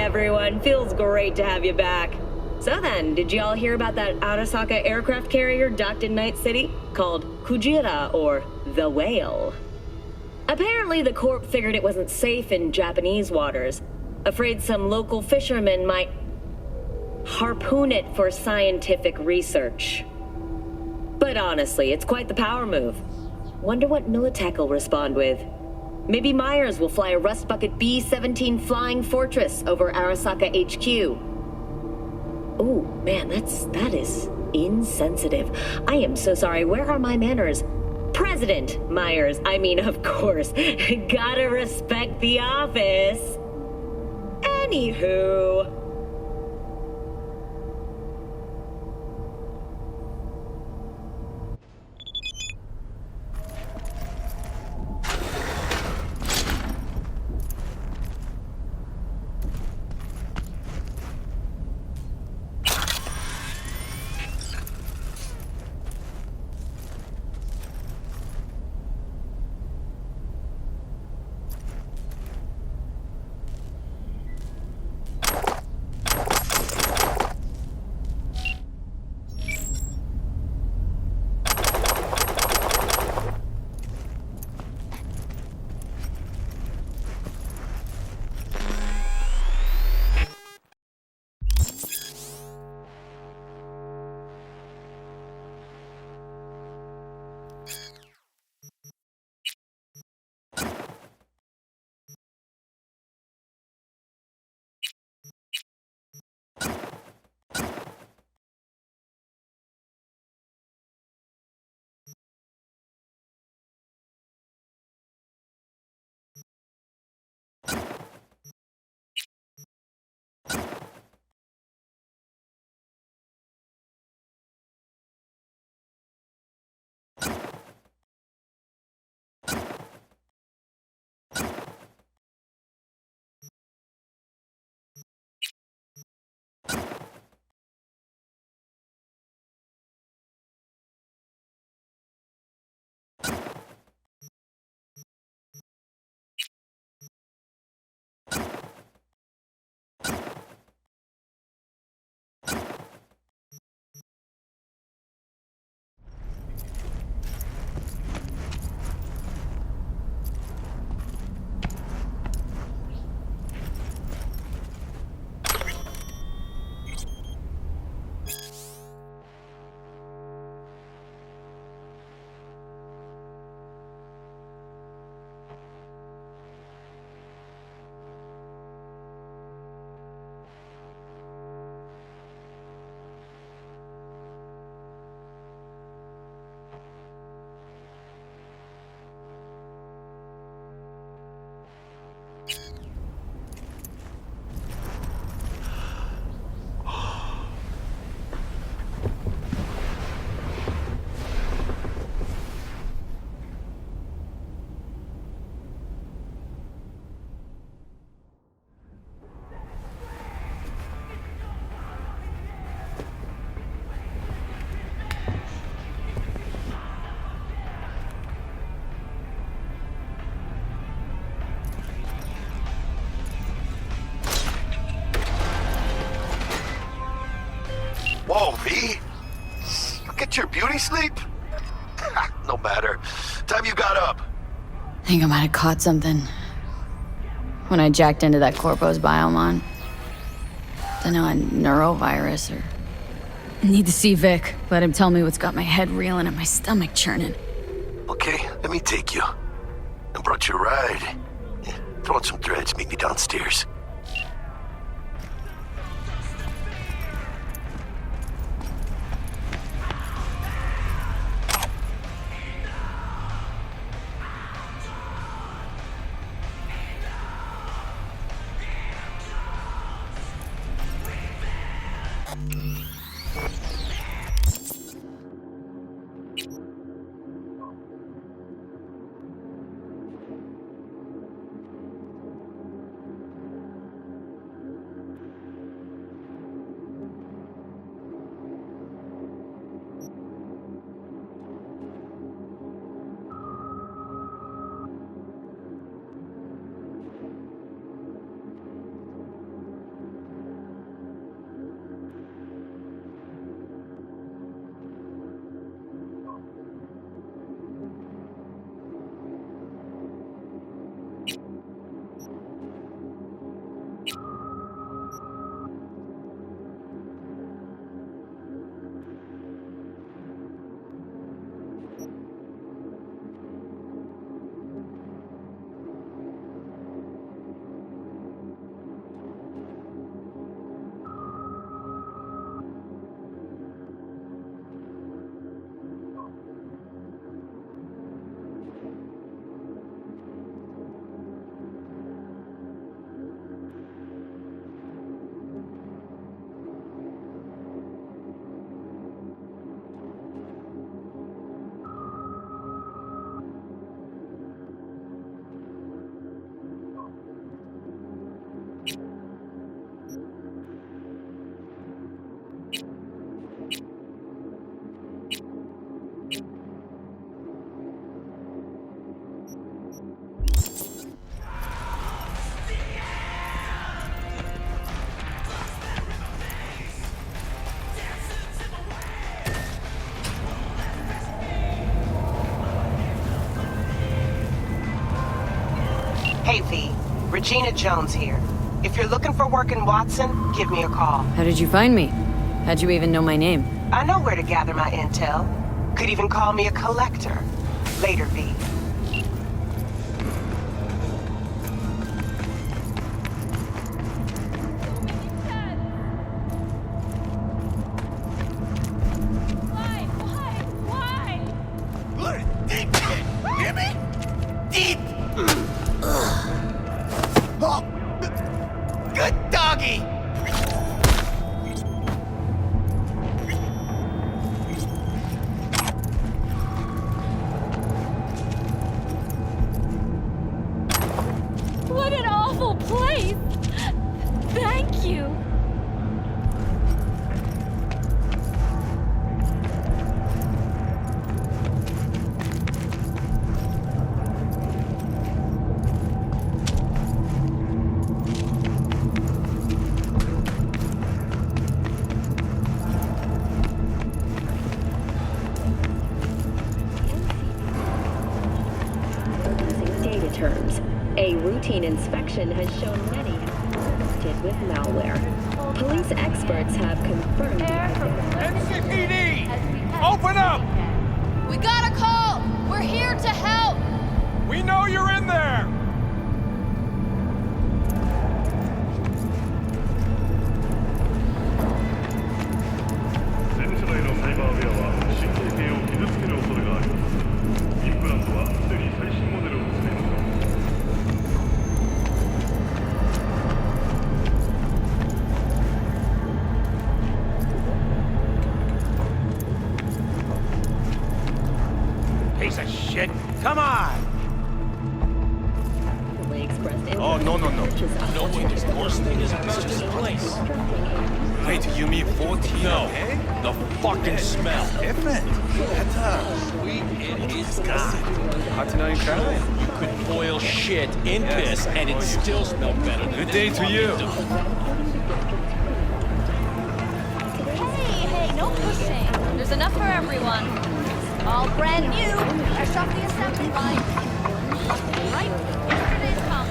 everyone. Feels great to have you back. So then, did you all hear about that Arasaka aircraft carrier docked in Night City? Called Kujira, or the Whale. Apparently, the Corp figured it wasn't safe in Japanese waters. Afraid some local fishermen might harpoon it for scientific research. But honestly, it's quite the power move. Wonder what Militech will respond with. Maybe Myers will fly a Rust Bucket B-17 Flying Fortress over Arasaka HQ. Oh, man, that is insensitive. I am so sorry. Where are my manners? President Myers. I mean, of course. Gotta respect the office. Anywho. Whoa, V? You get your beauty sleep? No matter. Time you got up. I think I might have caught something when I jacked into that Corpo's biomon. Don't know, a neurovirus or... Need to see Vic. Let him tell me what's got my head reeling and my stomach churning. Okay, let me take you. I brought you a ride. Throw on some threads, meet me downstairs. Hey, V. Regina Jones here. If you're looking for work in Watson, give me a call. How did you find me? How'd you even know my name? I know where to gather my intel. Could even call me a collector. Later, V. Deep shit. Hear me? Deep. Oh. Good doggy. What an awful place! Thank you! Data terms. A routine inspection has shown many infected with malware. Police experts have confirmed. NCPD! Open up! We got a call! We're here to help! We know you're in there! Piece of shit! Come on! Oh, no. No way, there's worse things. It's just a place. Wait, you mean 14? No, the fucking smell. Different. Sweet and disgusting. Hot to know you trying. You could boil shit in piss and it still smell better than Good day to you. Hey, no pushing! There's enough for everyone. All brand new, fresh off the assembly line. Right? Yesterday's come.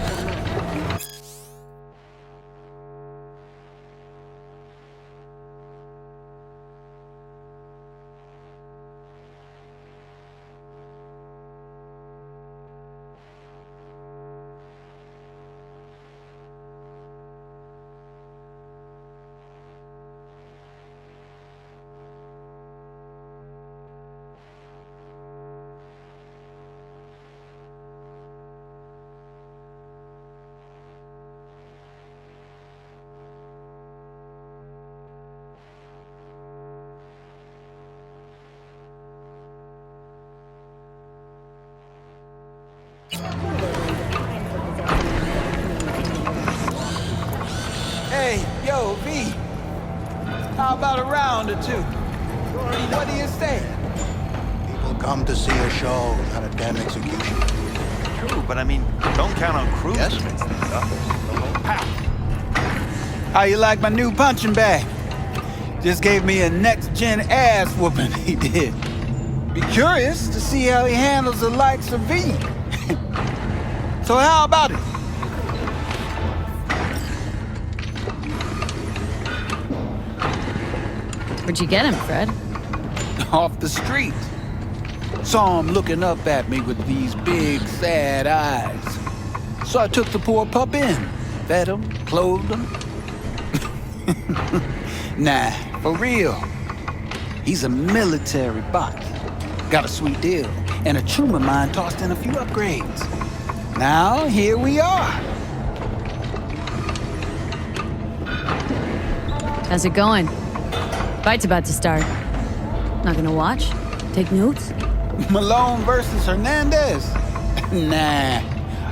Hey, yo, V. How about a round or two? What do you say? People come to see a show, not a damn execution. True, but I mean, don't count on crew. Yes? How you like my new punching bag? Just gave me a next-gen ass whooping, he did. Be curious to see how he handles the likes of V. So how about it? Where'd you get him, Fred? Off the street. Saw him looking up at me with these big, sad eyes. So I took the poor pup in. Fed him, clothed him. Nah, for real. He's a military bot. Got a sweet deal, and a chum of mine tossed in a few upgrades. Now, here we are. How's it going? Fight's about to start. Not gonna watch? Take notes? Malone versus Hernandez? Nah.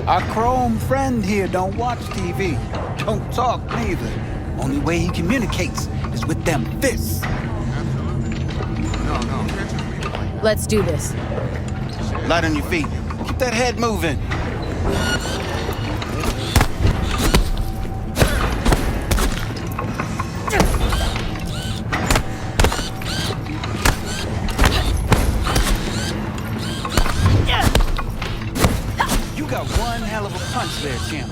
Our chrome friend here don't watch TV. Don't talk neither. Only way he communicates is with them fists. Let's do this. Light on your feet. Keep that head moving. You got got one hell of a punch there, champ.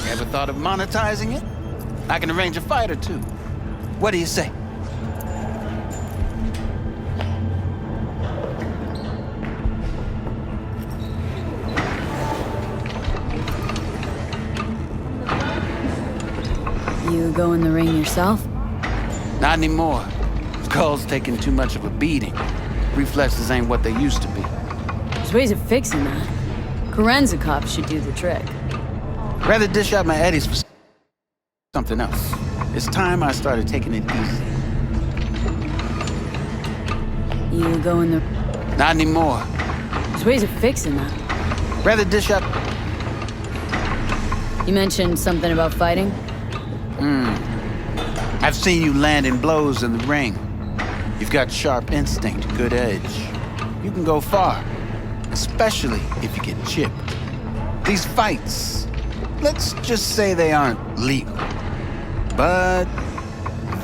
Ever thought of monetizing it? I can arrange a fight or two. What do you say? You go in the ring yourself? Not anymore. Skull's taking too much of a beating. Reflexes ain't what they used to be. There's ways of fixing that. Korenzikov should do the trick. Rather dish out my eddies for something else. It's time I started taking it easy. You go in the... Not anymore. There's ways of fixing that. Rather dish out... You mentioned something about fighting? I've seen you landing blows in the ring. You've got sharp instinct, good edge. You can go far, especially if you get chipped. These fights, let's just say they aren't legal, but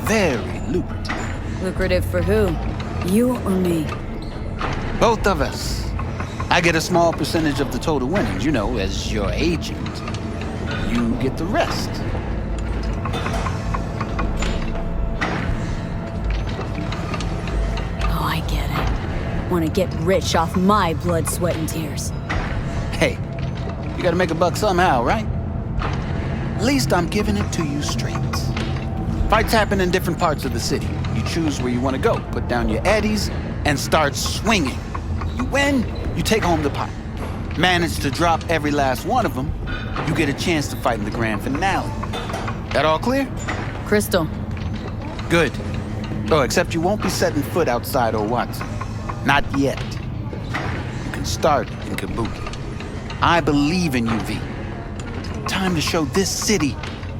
very lucrative. Lucrative for who? You or me? Both of us. I get a small percentage of the total winnings, you know, as your agent. You get the rest. Oh, I get it. Want to get rich off my blood, sweat, and tears. Hey, you gotta make a buck somehow, right? At least I'm giving it to you straight. Fights happen in different parts of the city. You choose where you want to go, put down your eddies, and start swinging. You win, you take home the pot. Manage to drop every last one of them, you get a chance to fight in the grand finale. That all clear? Crystal. Good. Oh, except you won't be setting foot outside Watson. Not yet. You can start in Kabuki. I believe in you, V. Time to show this city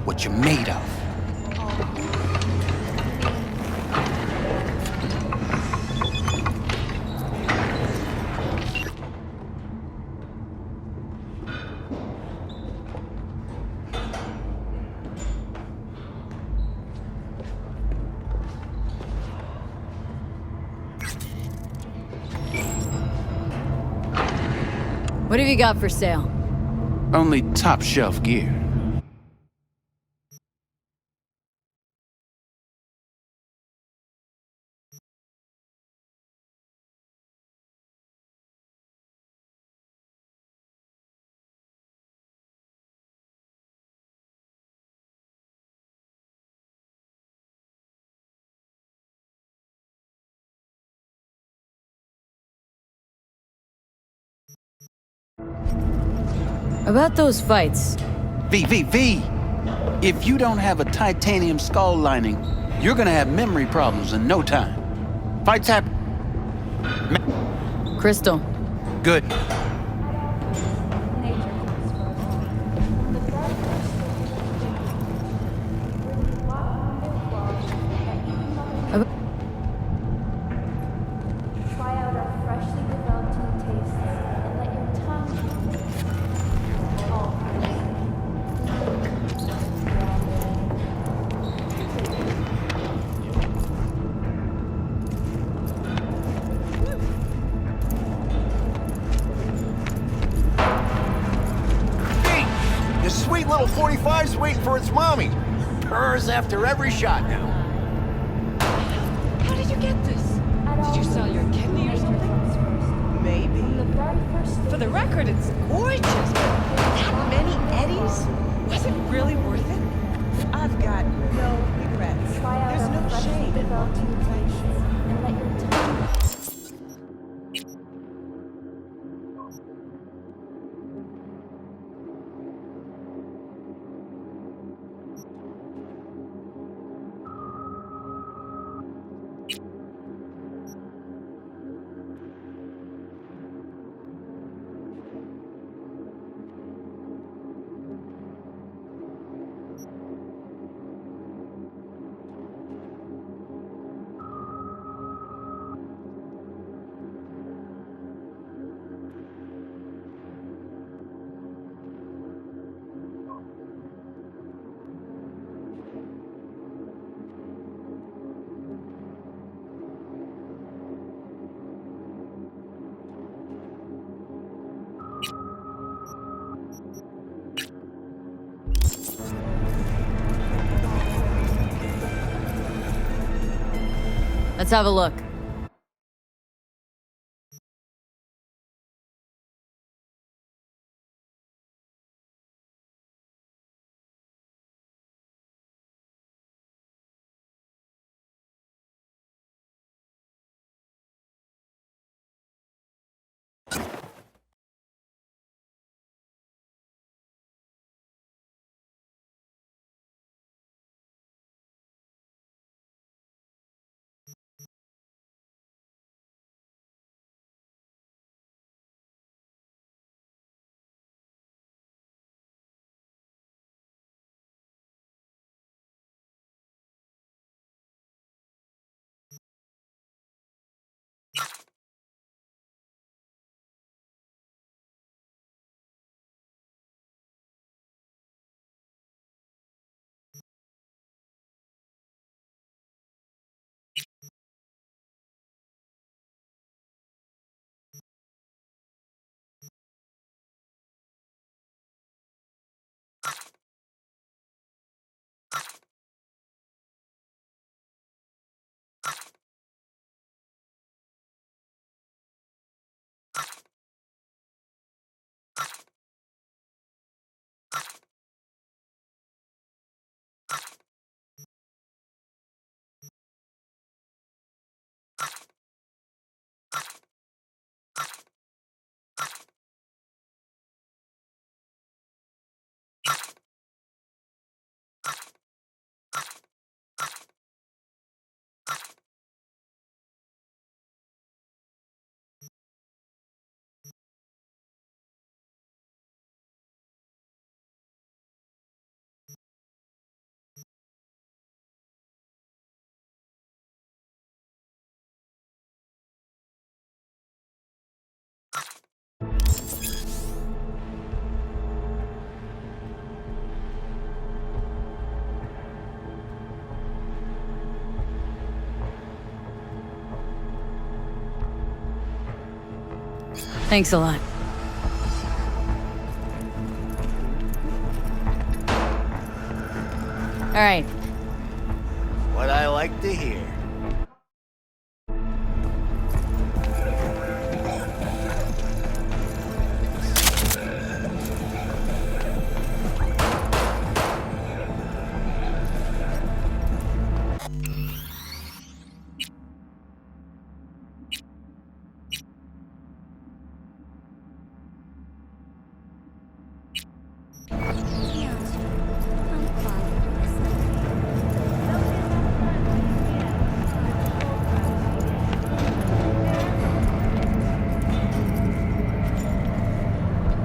what you're made of. What have you got for sale? Only top shelf gear. About those fights. V. If you don't have a titanium skull lining, you're gonna have memory problems in no time. Fights happen. Crystal. Good. Try out our freshly developed new tastes and let your tongue all Your sweet little 45's waiting for its mommy. Purrs after every shot now. How did you get this? Did you sell your kidney or something? Maybe. For the record, it's gorgeous. That many eddies? Was it really worth it? I've got no regrets. There's no shame in wanting to taste. and let your tongue Let's have a look. Thanks a lot. All right. What I like to hear.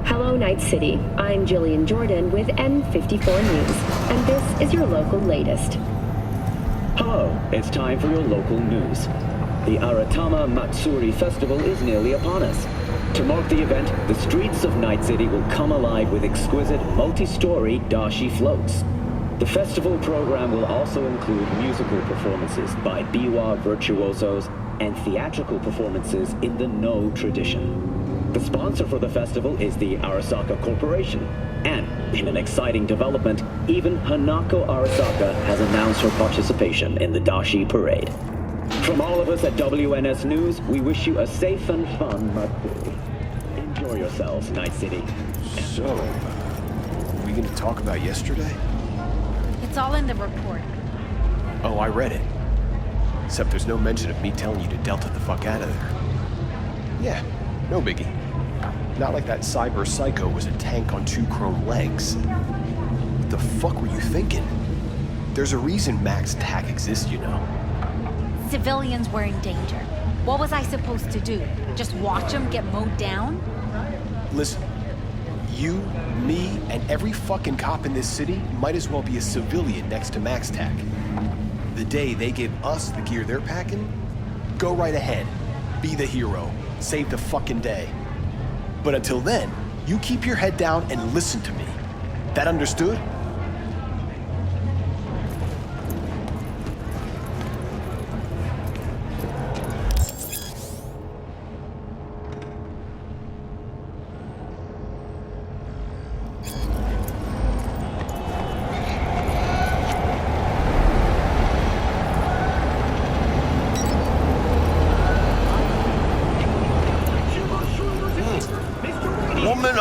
Hello, Night City. I'm Jillian Jordan with N54 News, and this is your local latest. Hello, it's time for your local news. The Aratama Matsuri Festival is nearly upon us. To mark the event, the streets of Night City will come alive with exquisite multi-story dashi floats. The festival program will also include musical performances by biwa virtuosos and theatrical performances in the No tradition. The sponsor for the festival is the Arasaka Corporation, and in an exciting development, even Hanako Arasaka has announced her participation in the Dashi Parade. From all of us at WNS News, we wish you a safe and fun Matsuri. Enjoy yourselves, Night City. So, are we going to talk about yesterday? It's all in the report. Oh, I read it. Except there's no mention of me telling you to Delta the fuck out of there. Yeah, no biggie. Not like that cyber psycho was a tank on 2 chrome legs. What the fuck were you thinking? There's a reason Max TAC exists, you know. Civilians were in danger. What was I supposed to do? Just watch them get mowed down? Listen, you, me, and every fucking cop in this city might as well be a civilian next to Max TAC. The day they give us the gear they're packing, go right ahead. Be the hero. Save the fucking day. But until then, you keep your head down and listen to me. That understood?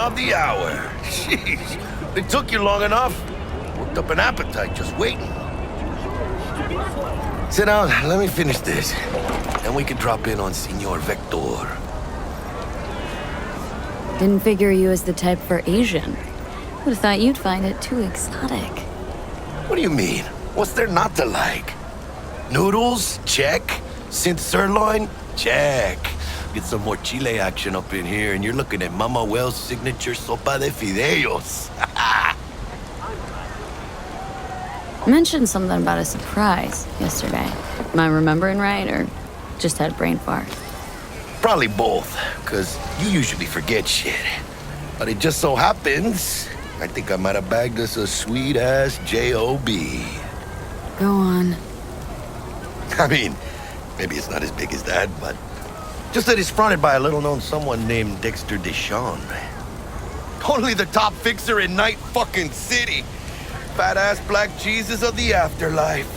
of the hour. Jeez, it took you long enough. Worked up an appetite just waiting. Sit down, let me finish this. Then we can drop in on Senor Vector. Didn't figure you as the type for Asian. Would've thought you'd find it too exotic. What do you mean? What's there not to like? Noodles? Check. Synth sirloin? Check. Get some more Chile action up in here, and you're looking at Mama Wells' signature sopa de fideos. Mentioned something about a surprise yesterday. Am I remembering right, or just had a brain fart? Probably both, because you usually forget shit. But it just so happens, I think I might have bagged us a sweet-ass J.O.B. Go on. I mean, maybe it's not as big as that, but just that it's fronted by a little-known someone named Dexter Deshawn. Only the top fixer in Night fucking City. Fat-ass black Jesus of the afterlife.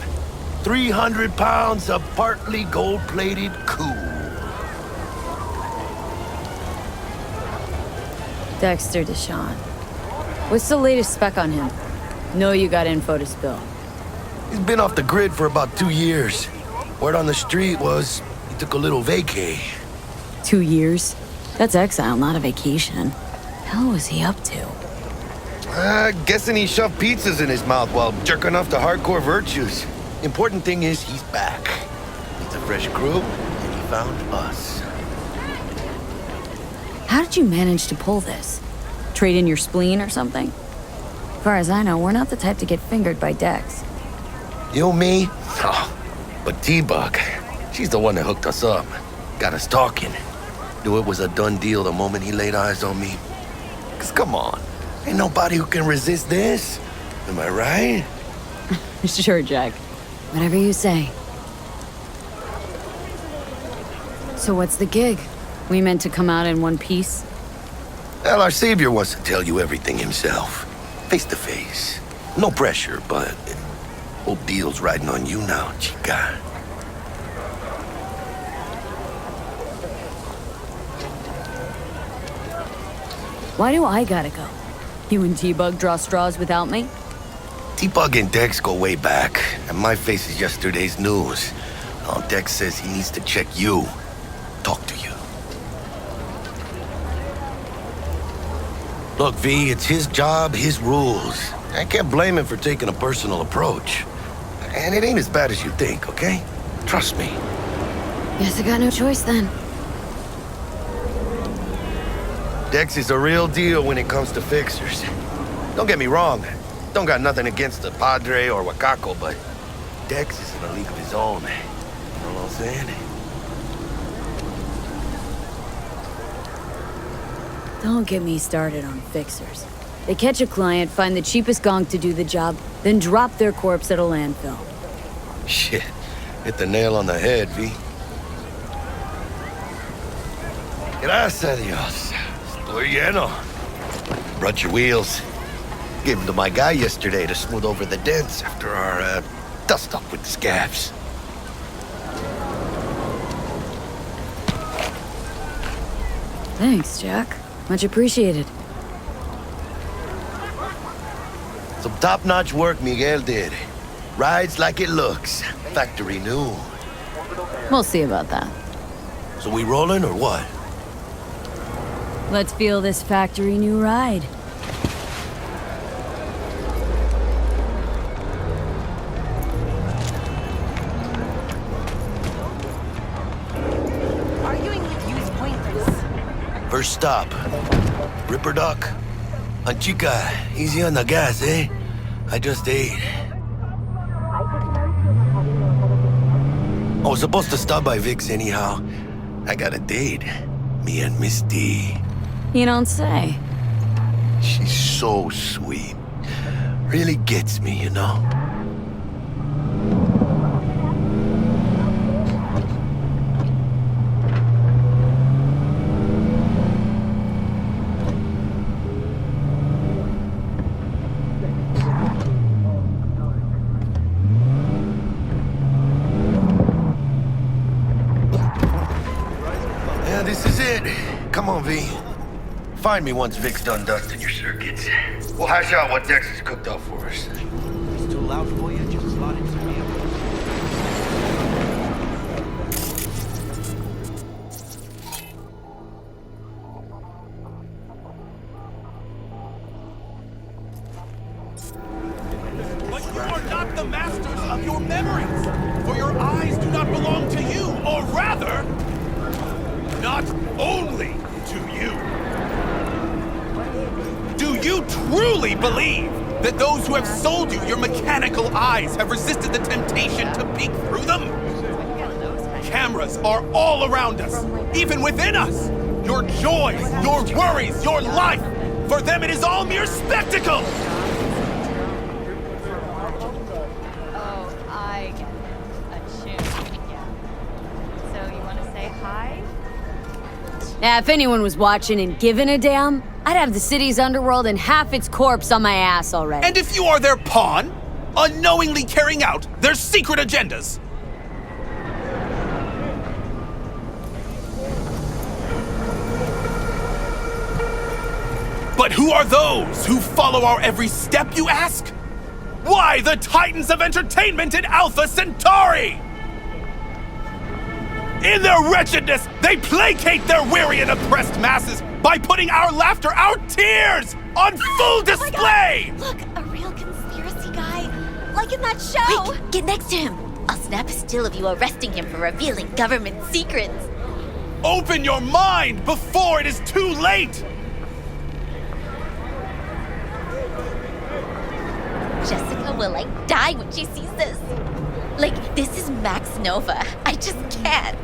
300 pounds of partly gold-plated cool. Dexter Deshawn. What's the latest spec on him? Know you got info to spill. He's been off the grid for about 2 years. Word on the street was he took a little vacay. 2 years? That's exile, not a vacation. Hell was he up to? Guessing he shoved pizzas in his mouth while jerking off to hardcore virtues. Important thing is he's back. It's a fresh crew, and he found us. How did you manage to pull this? Trade in your spleen or something? As far as I know, we're not the type to get fingered by Dex. You, me? Oh, but T-Bug, she's the one that hooked us up. Got us talking. Knew it was a done deal the moment he laid eyes on me. 'Cause come on, ain't nobody who can resist this. Am I right? Sure, Jack. Whatever you say. So what's the gig? We meant to come out in one piece? Well, our savior wants to tell you everything himself. Face to face. No pressure, but whole deal's riding on you now, chica. Why do I gotta go? You and T-Bug draw straws without me? T-Bug and Dex go way back, and my face is yesterday's news. Now Dex says he needs to check you. Talk to you. Look, V, it's his job, his rules. I can't blame him for taking a personal approach. And it ain't as bad as you think, okay? Trust me. Guess I got no choice then. Dex is a real deal when it comes to fixers. Don't get me wrong. Don't got nothing against the Padre or Wakako, but Dex is in a league of his own. You know what I'm saying? Don't get me started on fixers. They catch a client, find the cheapest gonk to do the job, then drop their corpse at a landfill. Shit. Hit the nail on the head, V. Gracias a Dios. Estoy lleno. Brought your wheels. Gave them to my guy yesterday to smooth over the dents after our, dust-up with the scabs. Thanks, Jack. Much appreciated. Some top-notch work Miguel did. Rides like it looks. Factory new. We'll see about that. So we rolling or what? Let's feel this factory new ride. Arguing with you is pointless. First stop. Ripper Duck. And chica, easy on the gas, eh? I just ate. I was supposed to stop by Vic's anyhow. I got a date. Me and Miss D. You don't say. She's so sweet. Really gets me, you know? Yeah, this is it. Come on, V. Find me once Vic's done dusting your circuits. We'll hash out what Dex has cooked up for us. It's too loud for you, just slot it to me. But you are not the masters of your memories, for your eyes do not belong to you, or rather, not only to you. Do you truly believe that those who have sold you your mechanical eyes have resisted the temptation to peek through them? Cameras are all around us, even within us. Your joys, your worries, your life, for them it is all mere spectacle. Oh, I get it. A tune. Yeah. So you want to say hi? Now, if anyone was watching and giving a damn, I'd have the city's underworld and half its corpse on my ass already. And if you are their pawn, unknowingly carrying out their secret agendas. But who are those who follow our every step, you ask? Why, the titans of entertainment in Alpha Centauri! In their wretchedness, they placate their weary and oppressed masses by putting our laughter, our tears, on full display! Look, a real conspiracy guy. Like in that show! Wait, get next to him. I'll snap a still of you arresting him for revealing government secrets. Open your mind before it is too late! Jessica will, like, die when she sees this. Like, this is Max Nova. I just can't.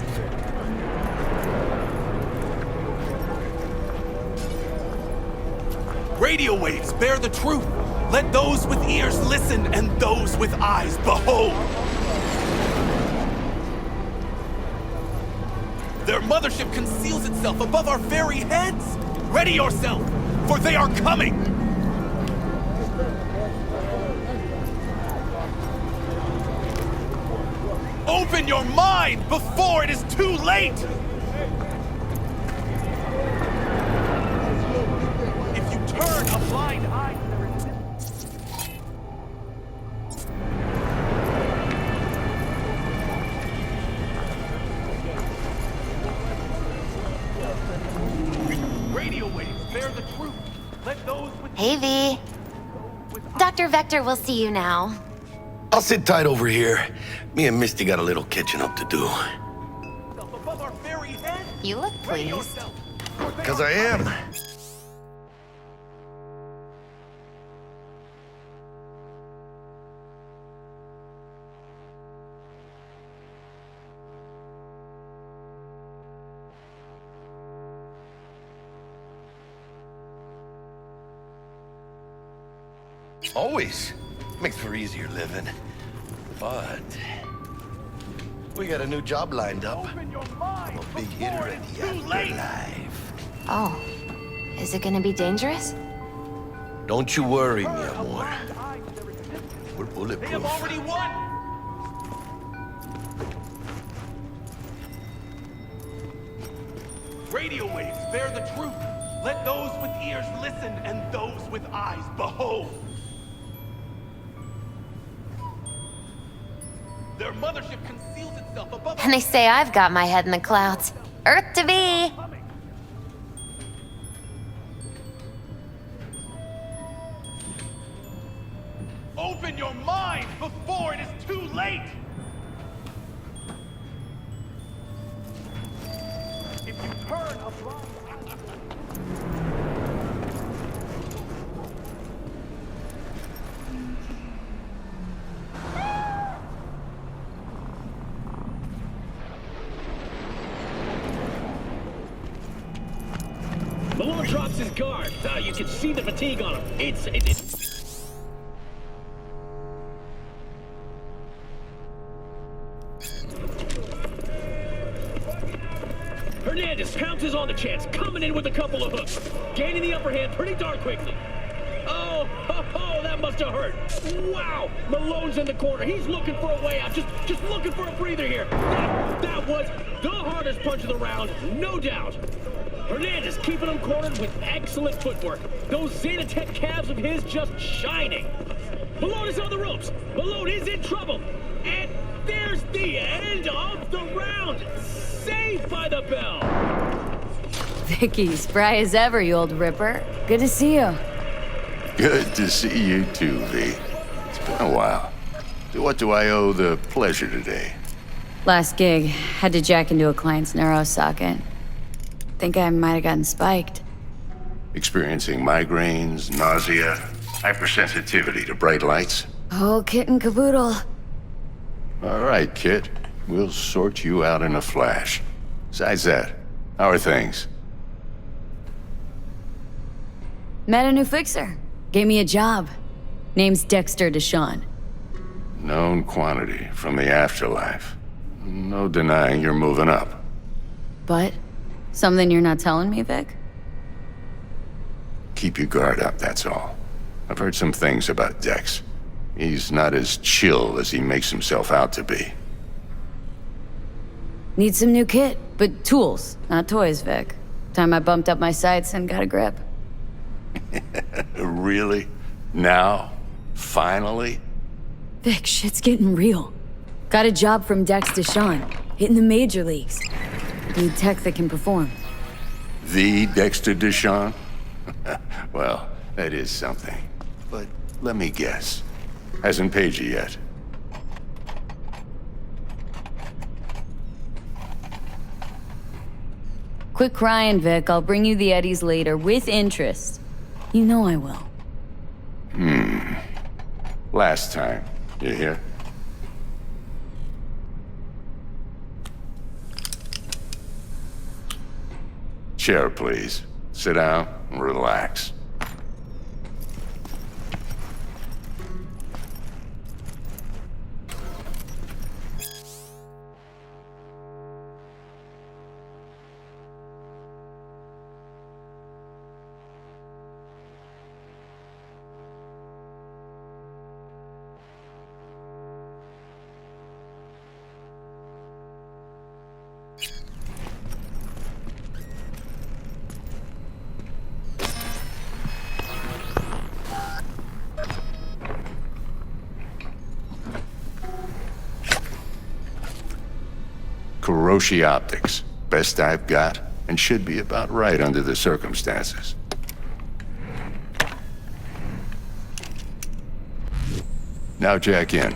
Radio waves bear the truth. Let those with ears listen and those with eyes behold. Their mothership conceals itself above our very heads. Ready yourself, for they are coming. Open your mind before it is too late! If you turn a blind eye to their radio waves bear the truth. Let those with Hey, V. Dr. Vector will see you now. I'll sit tight over here. Me and Misty got a little catching up to do. above our very heads. You look pleased. Because I am. Always. Makes for easier living. But we got a new job lined up. I'm a big hitter at the afterlife. Oh. Is it gonna be dangerous? Don't you worry, mi amor. We're They have bulletproof. already won! Radio waves bear the truth. Let those with ears listen and those with eyes behold. Their mothership conceals itself above. And they say I've got my head in the clouds. Earth to be! Open your mind before it is too late! If you turn a blind Malone drops his guard. You can see the fatigue on him. It's Hernandez pounces on the chance, coming in with a couple of hooks, gaining the upper hand pretty darn quickly. Oh, that must have hurt. Wow, Malone's in the corner. He's looking for a way out, just looking for a breather here. That was the hardest punch of the round, no doubt. Hernandez keeping him cornered with excellent footwork. Those Xenotech calves of his just shining. Malone is on the ropes. Malone is in trouble. And there's the end of the round. Saved by the bell. Vicky, spry as ever, you old ripper. Good to see you. Good to see you too, V. It's been a while. So what do I owe the pleasure today? Last gig, had to jack into a client's neuro socket. Think I might have gotten spiked. Experiencing migraines, nausea, hypersensitivity to bright lights? Oh, kit and caboodle. All right, Kit. We'll sort you out in a flash. Besides that, how are things? Met a new fixer. Gave me a job. Name's Dexter Deshawn. Known quantity from the afterlife. No denying you're moving up. But? Something you're not telling me, Vic? Keep your guard up, that's all. I've heard some things about Dex. He's not as chill as he makes himself out to be. Need some new kit, but tools, not toys, Vic. Time I bumped up my sights and got a grip. Really? Now? Finally? Vic, shit's getting real. Got a job from Dex Deshawn, hitting the major leagues. Need tech that can perform. The Dexter Deshawn? Well, that is something. But let me guess. Hasn't paid you yet. Quit crying, Vic. I'll bring you the eddies later, with interest. You know I will. Last time. You hear? Chair, please. Sit down and relax. Kuroshi Optics. Best I've got, and should be about right under the circumstances. Now jack in.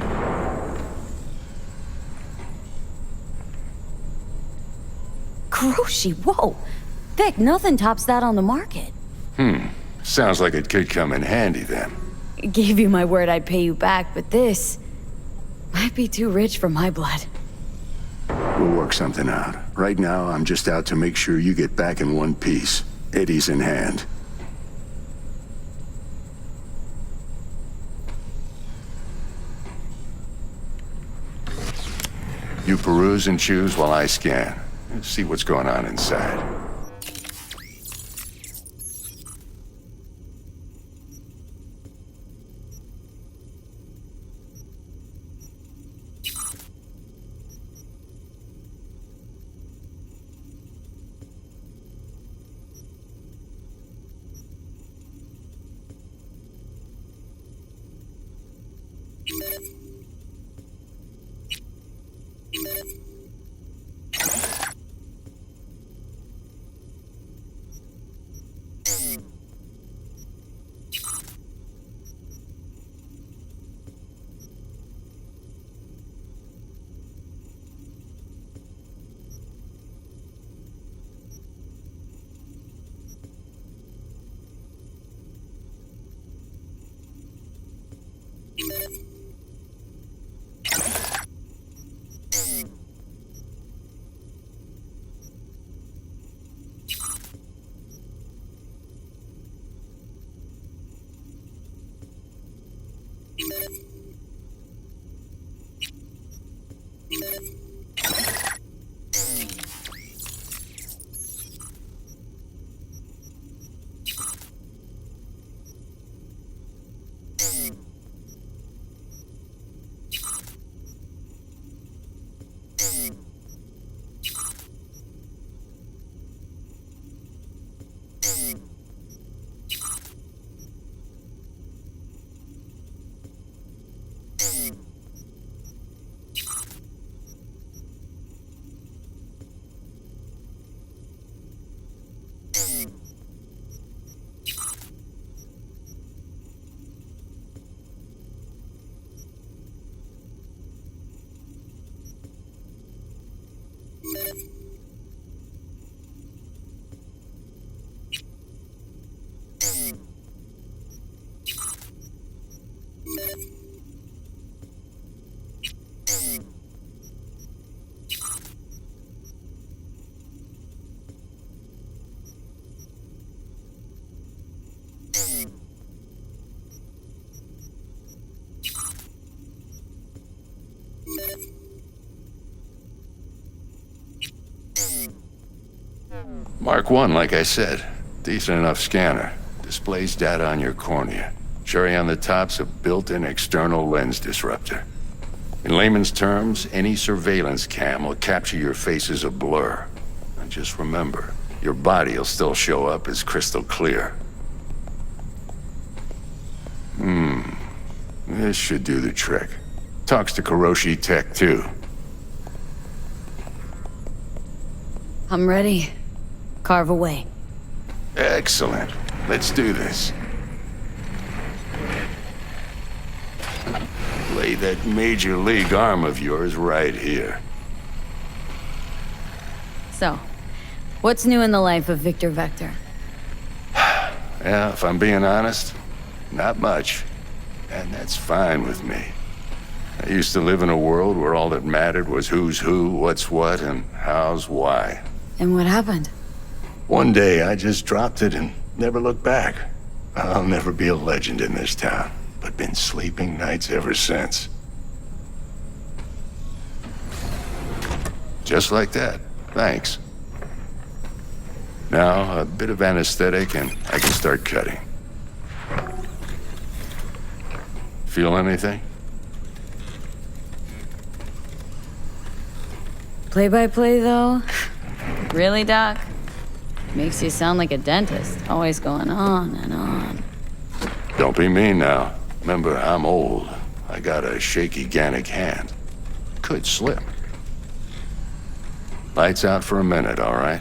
Kuroshi, whoa! Vic, nothing tops that on the market. Sounds like it could come in handy then. Gave you my word I'd pay you back, but this might be too rich for my blood. We'll work something out. Right now, I'm just out to make sure you get back in one piece. Eddie's in hand. You peruse and choose while I scan. See what's going on inside. Mark 1, like I said. Decent enough scanner. Displays data on your cornea. Cherry on the top's a built-in external lens disruptor. In layman's terms, any surveillance cam will capture your face as a blur. And just remember, your body will still show up as crystal clear. This should do the trick. Talks to Kuroshi Tech, too. I'm ready. Carve away. Excellent. Let's do this. Lay that major league arm of yours right here. So, what's new in the life of Victor Vector? Yeah, if I'm being honest, not much. And that's fine with me. I used to live in a world where all that mattered was who's who, what's what, and how's why. And what happened? One day, I just dropped it and never looked back. I'll never be a legend in this town, but been sleeping nights ever since. Just like that. Thanks. Now, a bit of anesthetic and I can start cutting. Feel anything? Play-by-play, though? Really, Doc? Makes you sound like a dentist, always going on and on. Don't be mean now. Remember, I'm old. I got a shaky Gannic hand. Could slip. Lights out for a minute, all right?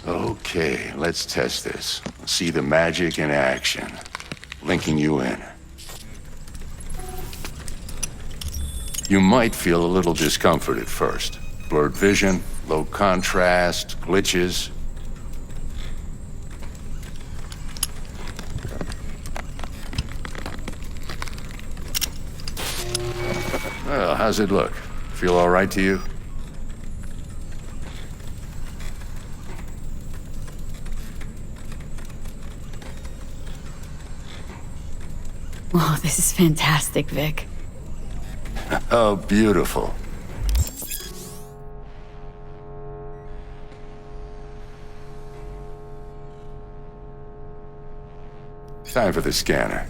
Okay, let's test this. See the magic in action. Linking you in. You might feel a little discomfort at first. Blurred vision, low contrast, glitches. Well, how's it look? Feel all right to you? Oh, this is fantastic, Vic. Oh, beautiful. Time for the scanner.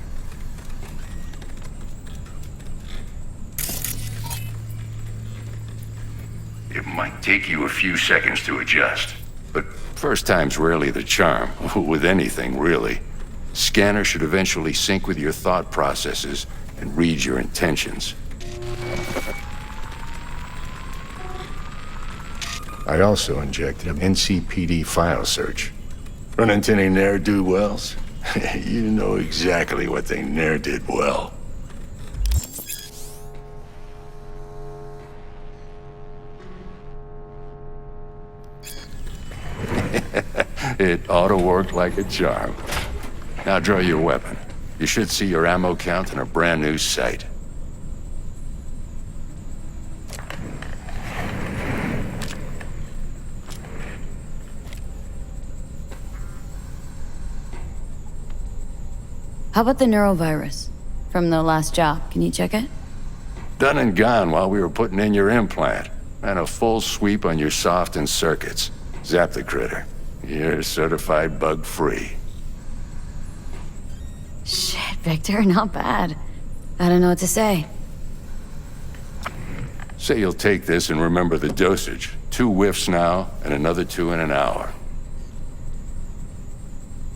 It might take you a few seconds to adjust, but first time's rarely the charm, with anything, really. Scanner should eventually sync with your thought processes and read your intentions. I also injected an NCPD file search. Run into any ne'er-do-wells? You know exactly what they ne'er did well. It ought to work like a charm. Now draw your weapon. You should see your ammo count in a brand new sight. How about the neurovirus from the last job? Can you check it? Done and gone while we were putting in your implant. And a full sweep on your soft and circuits. Zap the critter. You're certified bug-free. Shit, Victor, not bad. I don't know what to say. Say you'll take this and remember the dosage. 2 whiffs now, and another 2 in an hour.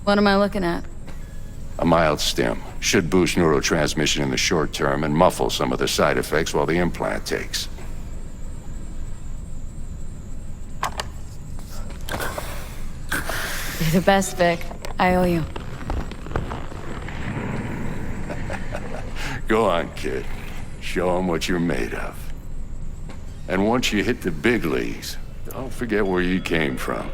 What am I looking at? A mild stim. Should boost neurotransmission in the short term and muffle some of the side effects while the implant takes. You're the best, Vic. I owe you. Go on, kid. Show them what you're made of. And once you hit the big leagues, don't forget where you came from.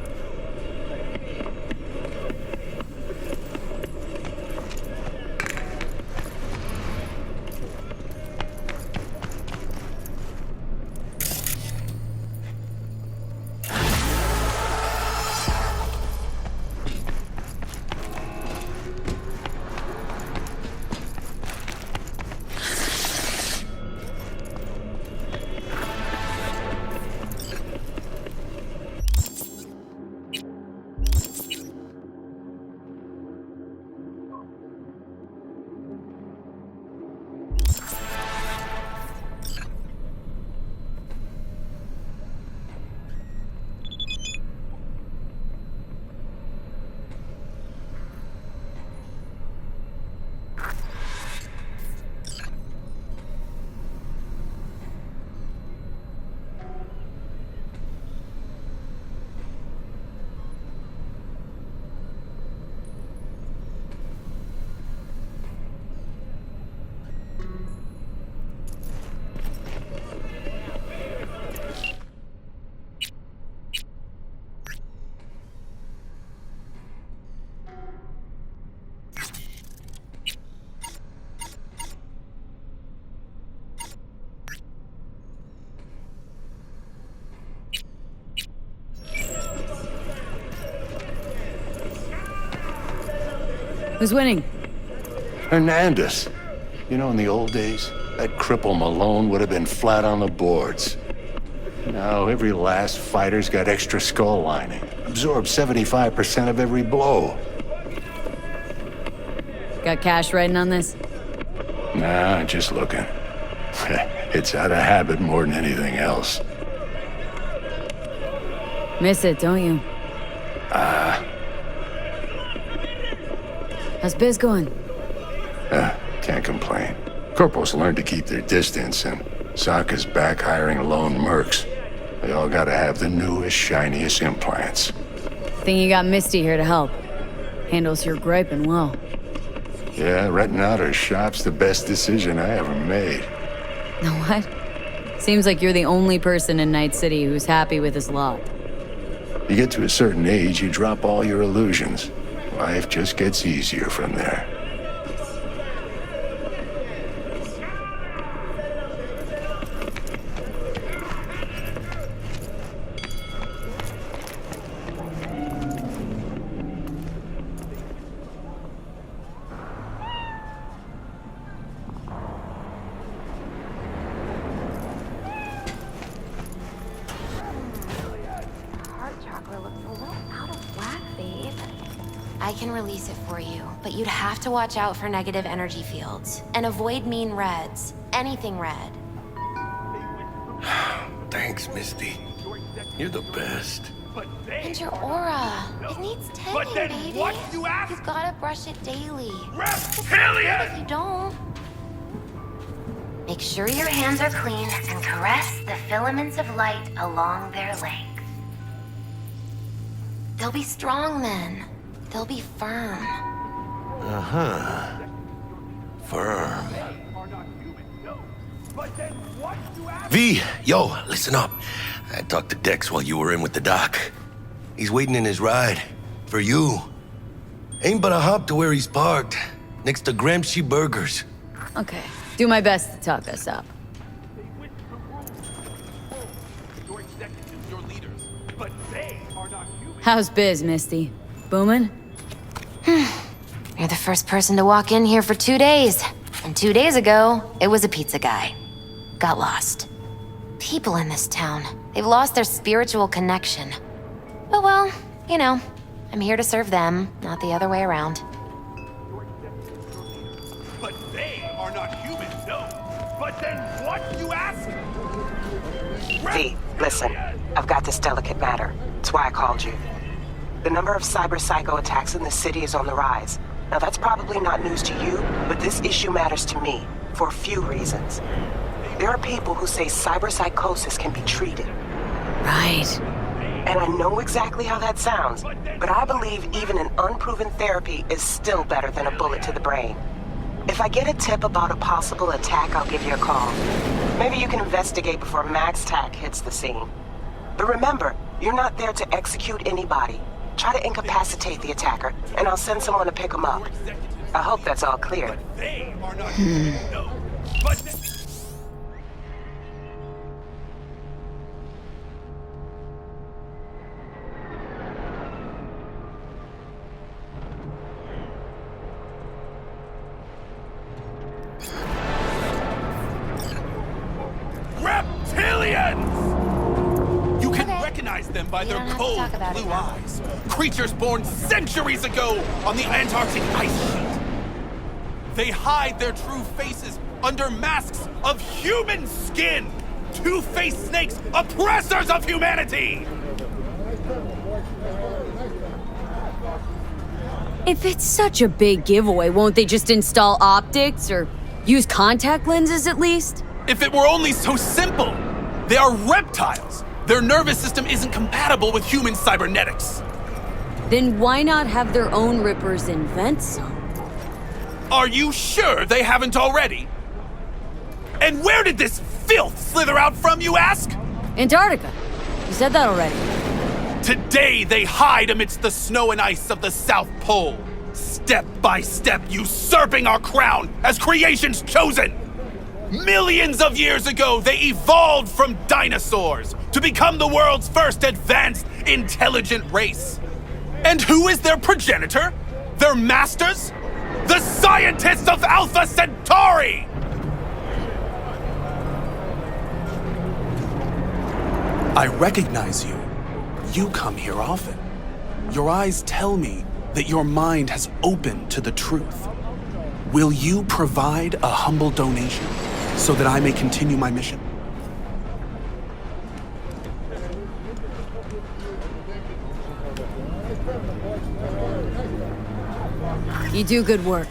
Who's winning? Hernandez. You know, in the old days, that cripple Malone would have been flat on the boards. Now, every last fighter's got extra skull lining. Absorbs 75% of every blow. Got cash writing on this? Nah, just looking. It's out of habit more than anything else. Miss it, don't you? How's biz going? Can't complain. Corporals learn to keep their distance, and Sokka's back hiring lone mercs. They all gotta have the newest, shiniest implants. Think you got Misty here to help. Handles your griping well. Yeah, renting out her shop's the best decision I ever made. Know what? Seems like you're the only person in Night City who's happy with his lot. You get to a certain age, you drop all your illusions. Life just gets easier from there. I can release it for you, but you'd have to watch out for negative energy fields and avoid mean reds. Anything red. Thanks, Misty. You're the best. And your aura. It needs tending, baby. You've gotta brush it daily. It's weird if you don't. Make sure your hands are clean and caress the filaments of light along their length. They'll be strong then. They'll be firm. Uh-huh. Firm. V, yo, listen up. I talked to Dex while you were in with the doc. He's waiting in his ride. For you. Ain't but a hop to where he's parked. Next to Gramsci Burgers. Okay. Do my best to talk us up. How's biz, Misty? Booming? You're the first person to walk in here for 2 days. And 2 days ago, it was a pizza guy. Got lost. People in this town, they've lost their spiritual connection. But well, you know, I'm here to serve them, not the other way around. But they are not human, no. But then what, you ask? V, listen. I've got this delicate matter. That's why I called you. The number of cyber-psycho attacks in the city is on the rise. Now that's probably not news to you, but this issue matters to me for a few reasons. There are people who say cyberpsychosis can be treated. Right. And I know exactly how that sounds, but I believe even an unproven therapy is still better than a bullet to the brain. If I get a tip about a possible attack, I'll give you a call. Maybe you can investigate before MaxTac hits the scene. But remember, you're not there to execute anybody. Try to incapacitate the attacker, and I'll send someone to pick him up. I hope that's all clear. Reptilians! You can recognize them by their cold blue eyes. Creatures born centuries ago on the Antarctic ice sheet. They hide their true faces under masks of human skin. Two-faced snakes, oppressors of humanity! If it's such a big giveaway, won't they just install optics or use contact lenses at least? If it were only so simple! They are reptiles! Their nervous system isn't compatible with human cybernetics. Then why not have their own Rippers invent some? Are you sure they haven't already? And where did this filth slither out from, you ask? Antarctica. You said that already. Today they hide amidst the snow and ice of the South Pole, step by step usurping our crown as creation's chosen. Millions of years ago, they evolved from dinosaurs to become the world's first advanced, intelligent race. And who is their progenitor? Their masters? The scientists of Alpha Centauri! I recognize you. You come here often. Your eyes tell me that your mind has opened to the truth. Will you provide a humble donation so that I may continue my mission? You do good work.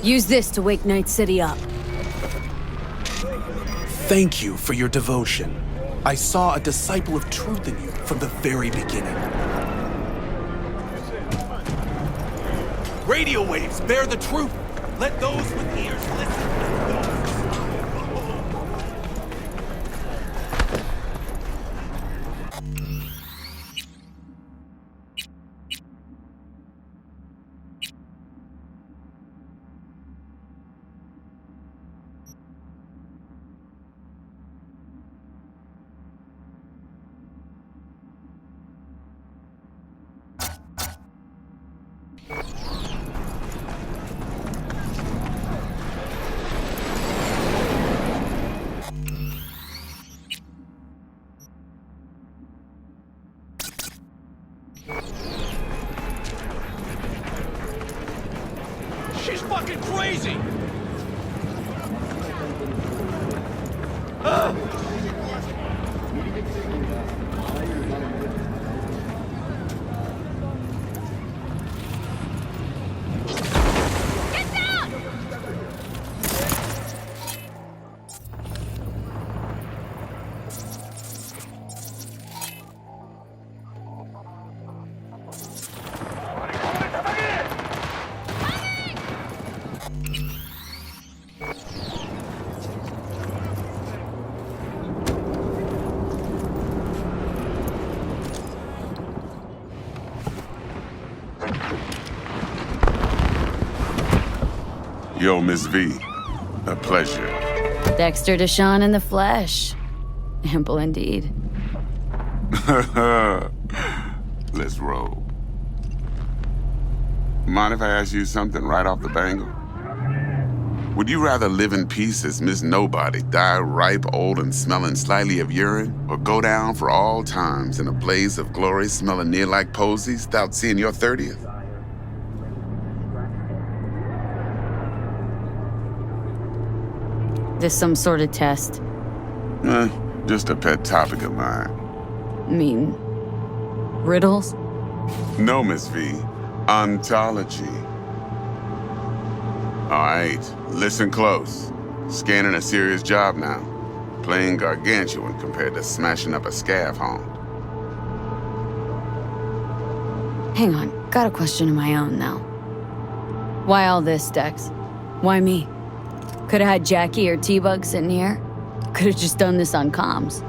Use this to wake Night City up. Thank you for your devotion. I saw a disciple of truth in you from the very beginning. Radio waves bear the truth. Let those with ears listen. She's fucking crazy! Yo, Miss V. A pleasure. Dexter Deshawn in the flesh. Ample indeed. Let's roll. Mind if I ask you something right off the bangle? Would you rather live in peace as Miss Nobody, die ripe, old, and smelling slightly of urine, or go down for all times in a blaze of glory smelling near like posies without seeing your 30th? This some sort of test? Just a pet topic of mine. Mean riddles? No, Miss V. Ontology. All right, listen close. Scanning a serious job now. Playing gargantuan compared to smashing up a scav haunt. Hang on, got a question of my own now. Why all this, Dex? Why me? Could've had Jackie or T-Bug sitting here. Could've just done this on comms.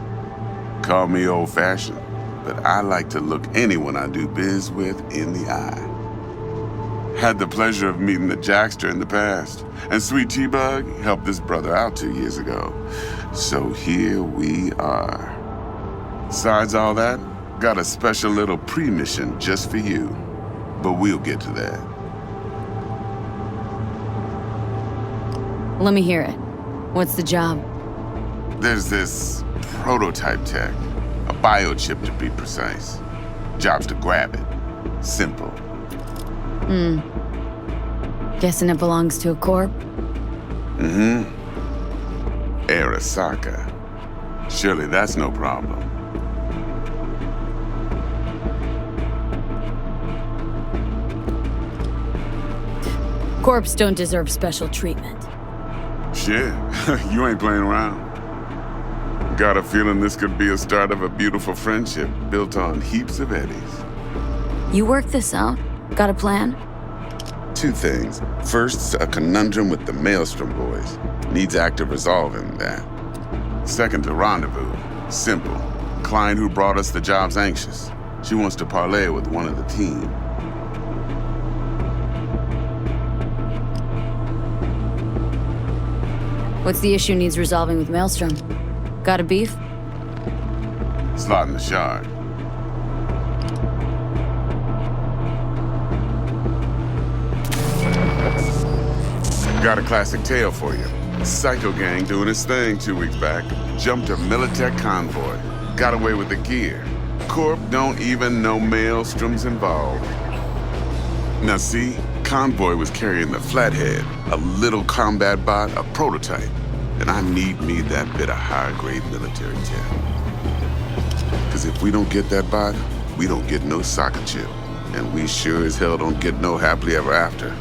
Call me old-fashioned, but I like to look anyone I do biz with in the eye. Had the pleasure of meeting the Jackster in the past, and Sweet T-Bug helped this brother out 2 years ago. So here we are. Besides all that, got a special little pre-mission just for you. But we'll get to that. Let me hear it. What's the job? There's this prototype tech, a biochip to be precise. Job's to grab it. Simple. Guessing it belongs to a corp? Arasaka. Surely that's no problem. Corps don't deserve special treatment. Shit, you ain't playing around. Got a feeling this could be a start of a beautiful friendship built on heaps of eddies. You work this out? Got a plan? 2 things. First, a conundrum with the Maelstrom boys. Needs active resolving that. Second, a rendezvous. Simple. Client who brought us the job's anxious. She wants to parlay with one of the team. What's the issue needs resolving with Maelstrom? Got a beef? Slot in the shard. Got a classic tale for you. Psycho gang doing his thing 2 weeks back. Jumped a Militech convoy. Got away with the gear. Corp don't even know Maelstrom's involved. Now see, convoy was carrying the Flathead, a little combat bot, a prototype. And I need me that bit of high-grade military tech. Because if we don't get that bot, we don't get no soccer chip. And we sure as hell don't get no happily ever after.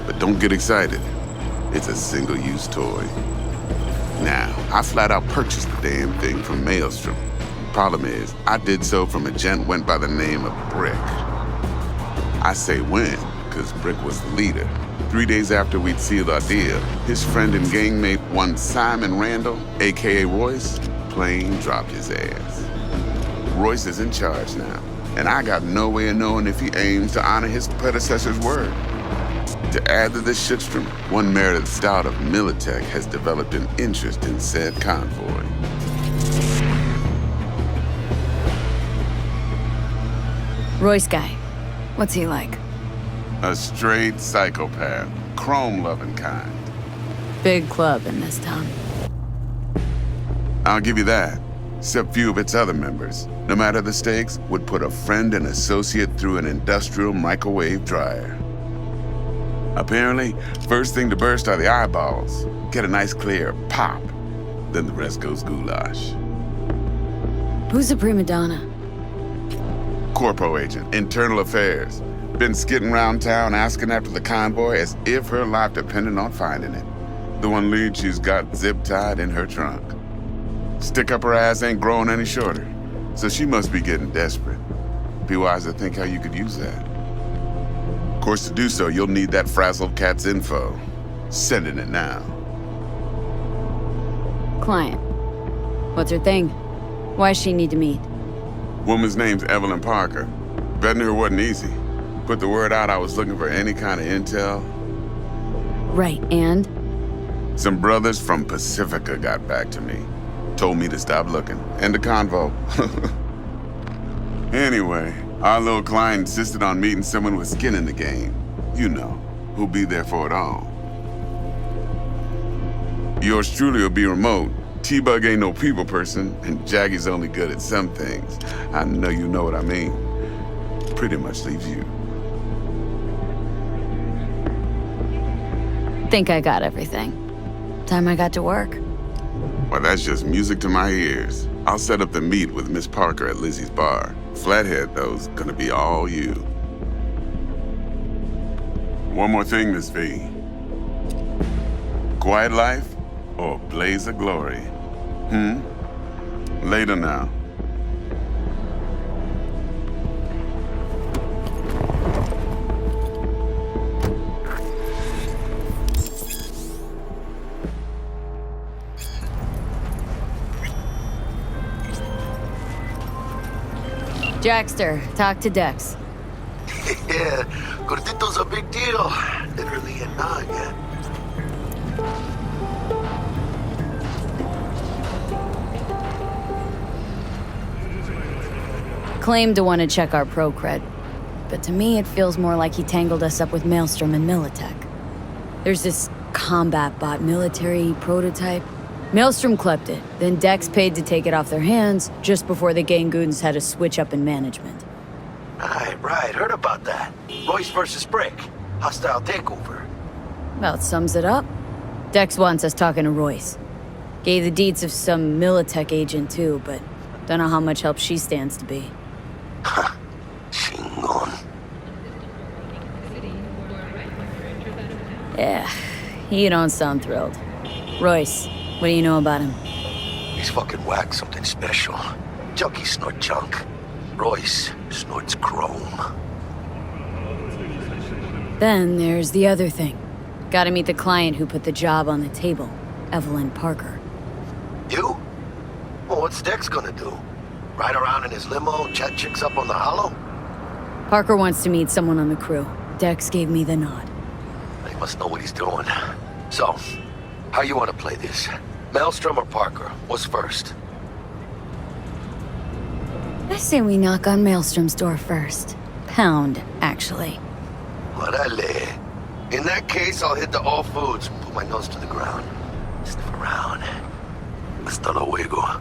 But don't get excited. It's a single-use toy. Now, I flat out purchased the damn thing from Maelstrom. Problem is, I did so from a gent went by the name of Brick. I say when, because Brick was the leader. 3 days after we'd sealed our deal, his friend and gangmate, one Simon Randall, a.k.a. Royce, plain dropped his ass. Royce is in charge now, and I got no way of knowing if he aims to honor his predecessor's word. To add to this shitstorm, one Meredith Stout of Militech has developed an interest in said convoy. Royce guy. What's he like? A straight psychopath, chrome-loving kind. Big club in this town. I'll give you that. Except few of its other members, no matter the stakes, would put a friend and associate through an industrial microwave dryer. Apparently, first thing to burst are the eyeballs. Get a nice clear pop. Then the rest goes goulash. Who's the prima donna? Corpo agent, internal affairs. Been skidding around town asking after the convoy as if her life depended on finding it. The one lead she's got zip-tied in her trunk. Stick up her ass ain't growing any shorter, so she must be getting desperate. Be wise to think how you could use that. Of course, to do so, you'll need that frazzled cat's info. Sending it now. Client. What's her thing? Why's she need to meet? Woman's name's Evelyn Parker. Betting her wasn't easy. Put the word out I was looking for any kind of intel. Right, and? Some brothers from Pacifica got back to me. Told me to stop looking. End of convo. Anyway, our little client insisted on meeting someone with skin in the game. You know, who'll be there for it all. Yours truly will be remote. T-Bug ain't no people person, and Jaggy's only good at some things. I know you know what I mean. Pretty much leaves you. Think I got everything. Time I got to work. Well, that's just music to my ears. I'll set up the meet with Miss Parker at Lizzie's bar. Flathead, though's gonna be all you. One more thing, Miss V. Quiet life or blaze of glory? Later now. Jackster, talk to Dex. Yeah, Gordito's a big deal. Literally a nugget. Claimed to want to check our pro cred, but to me it feels more like he tangled us up with Maelstrom and Militech. There's this combat bot military prototype. Maelstrom clept it, then Dex paid to take it off their hands just before the Gangoons had a switch up in management. Right, heard about that. Royce versus Brick. Hostile takeover. About sums it up. Dex wants us talking to Royce. Gave the deeds of some Militech agent too, but don't know how much help she stands to be. Chingon. Yeah, you don't sound thrilled. Royce, what do you know about him? He's fucking whack, something special. Junkies snort junk. Royce snorts chrome. Then there's the other thing. Gotta meet the client who put the job on the table, Evelyn Parker. You? Well, what's Dex gonna do? Ride around in his limo, chat chicks up on the hollow? Parker wants to meet someone on the crew. Dex gave me the nod. He must know what he's doing. So, how you want to play this? Maelstrom or Parker? What's first? I say we knock on Maelstrom's door first. Pound, actually. Orale. In that case, I'll hit the All Foods, put my nose to the ground, sniff around. Hasta luego.